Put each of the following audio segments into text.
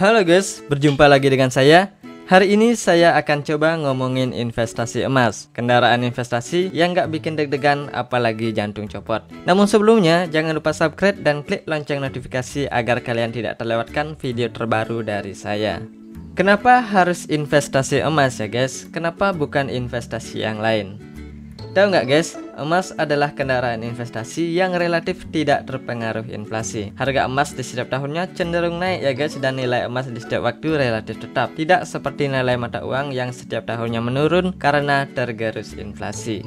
Halo guys, berjumpa lagi dengan saya. Hari ini saya akan coba ngomongin investasi emas, kendaraan investasi yang gak bikin deg-degan apalagi jantung copot. Namun sebelumnya jangan lupa subscribe dan klik lonceng notifikasi agar kalian tidak terlewatkan video terbaru dari saya. Kenapa harus investasi emas ya guys? Kenapa bukan investasi yang lain? Tahu nggak guys, emas adalah kendaraan investasi yang relatif tidak terpengaruh inflasi. Harga emas di setiap tahunnya cenderung naik ya guys, dan nilai emas di setiap waktu relatif tetap. Tidak seperti nilai mata uang yang setiap tahunnya menurun karena tergerus inflasi.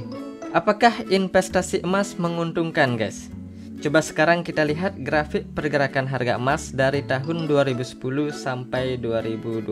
Apakah investasi emas menguntungkan guys? Coba sekarang kita lihat grafik pergerakan harga emas dari tahun 2010 sampai 2021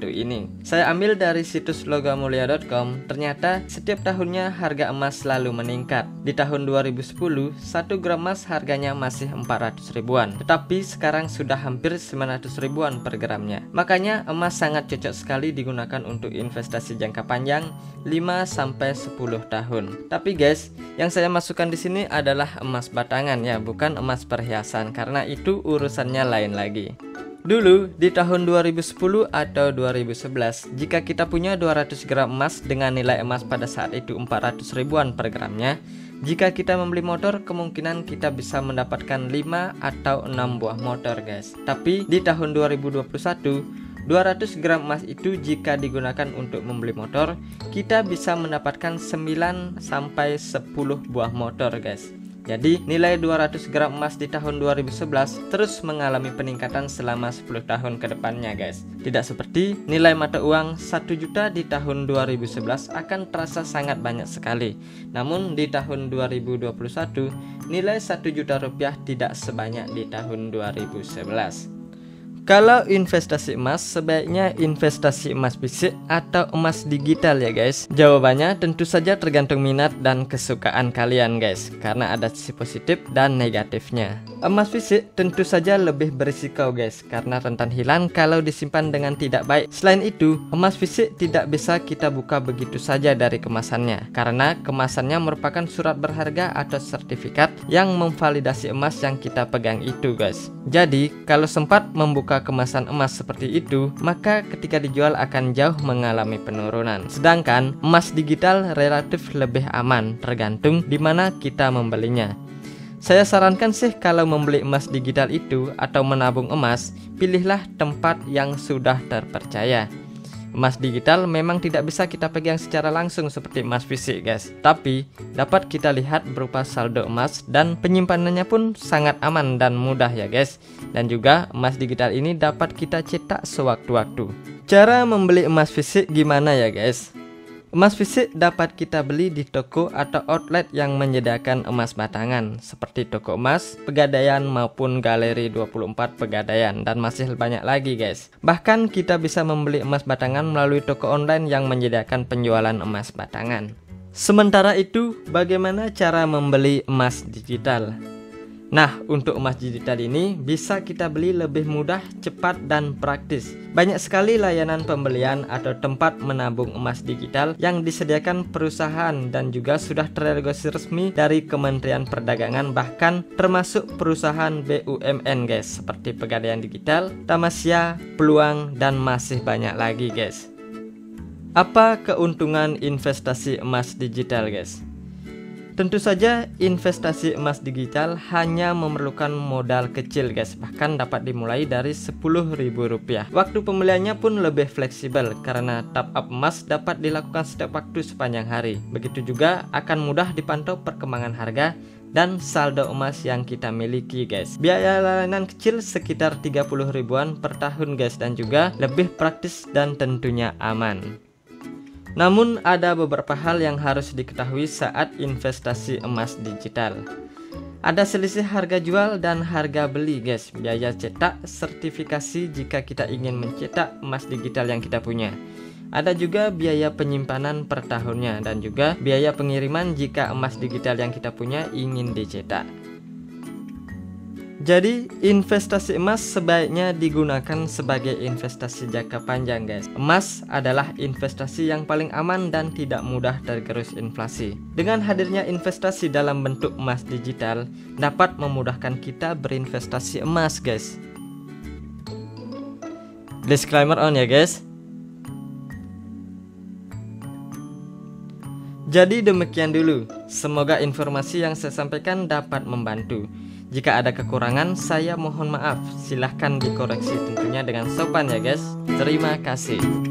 ini. Saya ambil dari situs logamulia.com. Ternyata setiap tahunnya harga emas selalu meningkat. Di tahun 2010, 1 gram emas harganya masih 400 ribuan, tetapi sekarang sudah hampir 900 ribuan per gramnya. Makanya emas sangat cocok sekali digunakan untuk investasi jangka panjang 5-10 tahun. Tapi guys, yang saya masukkan di sini adalah emas batangan ya, bukan emas perhiasan, karena itu urusannya lain lagi. Dulu di tahun 2010 atau 2011, jika kita punya 200 gram emas dengan nilai emas pada saat itu 400 ribuan per gramnya, jika kita membeli motor kemungkinan kita bisa mendapatkan 5 atau 6 buah motor guys. Tapi di tahun 2021, 200 gram emas itu jika digunakan untuk membeli motor, kita bisa mendapatkan 9 sampai 10 buah motor guys. Jadi nilai 200 gram emas di tahun 2011 terus mengalami peningkatan selama 10 tahun ke depannya guys. Tidak seperti nilai mata uang 1 juta di tahun 2011 akan terasa sangat banyak sekali. Namun di tahun 2021 nilai 1 juta rupiah tidak sebanyak di tahun 2011. Kalau investasi emas, sebaiknya investasi emas fisik atau emas digital ya guys. Jawabannya tentu saja tergantung minat dan kesukaan kalian guys, karena ada sisi positif dan negatifnya. Emas fisik tentu saja lebih berisiko guys, karena rentan hilang kalau disimpan dengan tidak baik. Selain itu, emas fisik tidak bisa kita buka begitu saja dari kemasannya, karena kemasannya merupakan surat berharga atau sertifikat yang memvalidasi emas yang kita pegang itu guys. Jadi kalau sempat membuka kemasan emas seperti itu, maka ketika dijual akan jauh mengalami penurunan. Sedangkan emas digital relatif lebih aman, tergantung di mana kita membelinya. Saya sarankan sih kalau membeli emas digital itu atau menabung emas, pilihlah tempat yang sudah terpercaya. Emas digital memang tidak bisa kita pegang secara langsung seperti emas fisik guys, tapi dapat kita lihat berupa saldo emas dan penyimpanannya pun sangat aman dan mudah ya guys. Dan juga emas digital ini dapat kita cetak sewaktu-waktu. Cara membeli emas fisik gimana ya guys? Emas fisik dapat kita beli di toko atau outlet yang menyediakan emas batangan, seperti toko emas, Pegadaian maupun Galeri 24 Pegadaian, dan masih banyak lagi guys. Bahkan kita bisa membeli emas batangan melalui toko online yang menyediakan penjualan emas batangan. Sementara itu, bagaimana cara membeli emas digital? Nah, untuk emas digital ini bisa kita beli lebih mudah, cepat, dan praktis. Banyak sekali layanan pembelian atau tempat menabung emas digital yang disediakan perusahaan dan juga sudah terregistrasi resmi dari Kementerian Perdagangan, bahkan termasuk perusahaan BUMN guys, seperti Pegadaian Digital, Tamasya, Peluang, dan masih banyak lagi guys. Apa keuntungan investasi emas digital guys? Tentu saja investasi emas digital hanya memerlukan modal kecil guys, bahkan dapat dimulai dari Rp10.000. Waktu pembeliannya pun lebih fleksibel karena top up emas dapat dilakukan setiap waktu sepanjang hari. Begitu juga akan mudah dipantau perkembangan harga dan saldo emas yang kita miliki guys. Biaya layanan kecil sekitar 30 ribuan per tahun guys, dan juga lebih praktis dan tentunya aman. Namun ada beberapa hal yang harus diketahui saat investasi emas digital. Ada selisih harga jual dan harga beli guys, biaya cetak, sertifikasi jika kita ingin mencetak emas digital yang kita punya. Ada juga biaya penyimpanan per tahunnya, dan juga biaya pengiriman jika emas digital yang kita punya ingin dicetak. Jadi investasi emas sebaiknya digunakan sebagai investasi jangka panjang guys. Emas adalah investasi yang paling aman dan tidak mudah tergerus inflasi. Dengan hadirnya investasi dalam bentuk emas digital dapat memudahkan kita berinvestasi emas guys. Disclaimer on ya guys. Jadi demikian dulu, semoga informasi yang saya sampaikan dapat membantu. Jika ada kekurangan, saya mohon maaf. Silahkan dikoreksi tentunya dengan sopan ya guys. Terima kasih.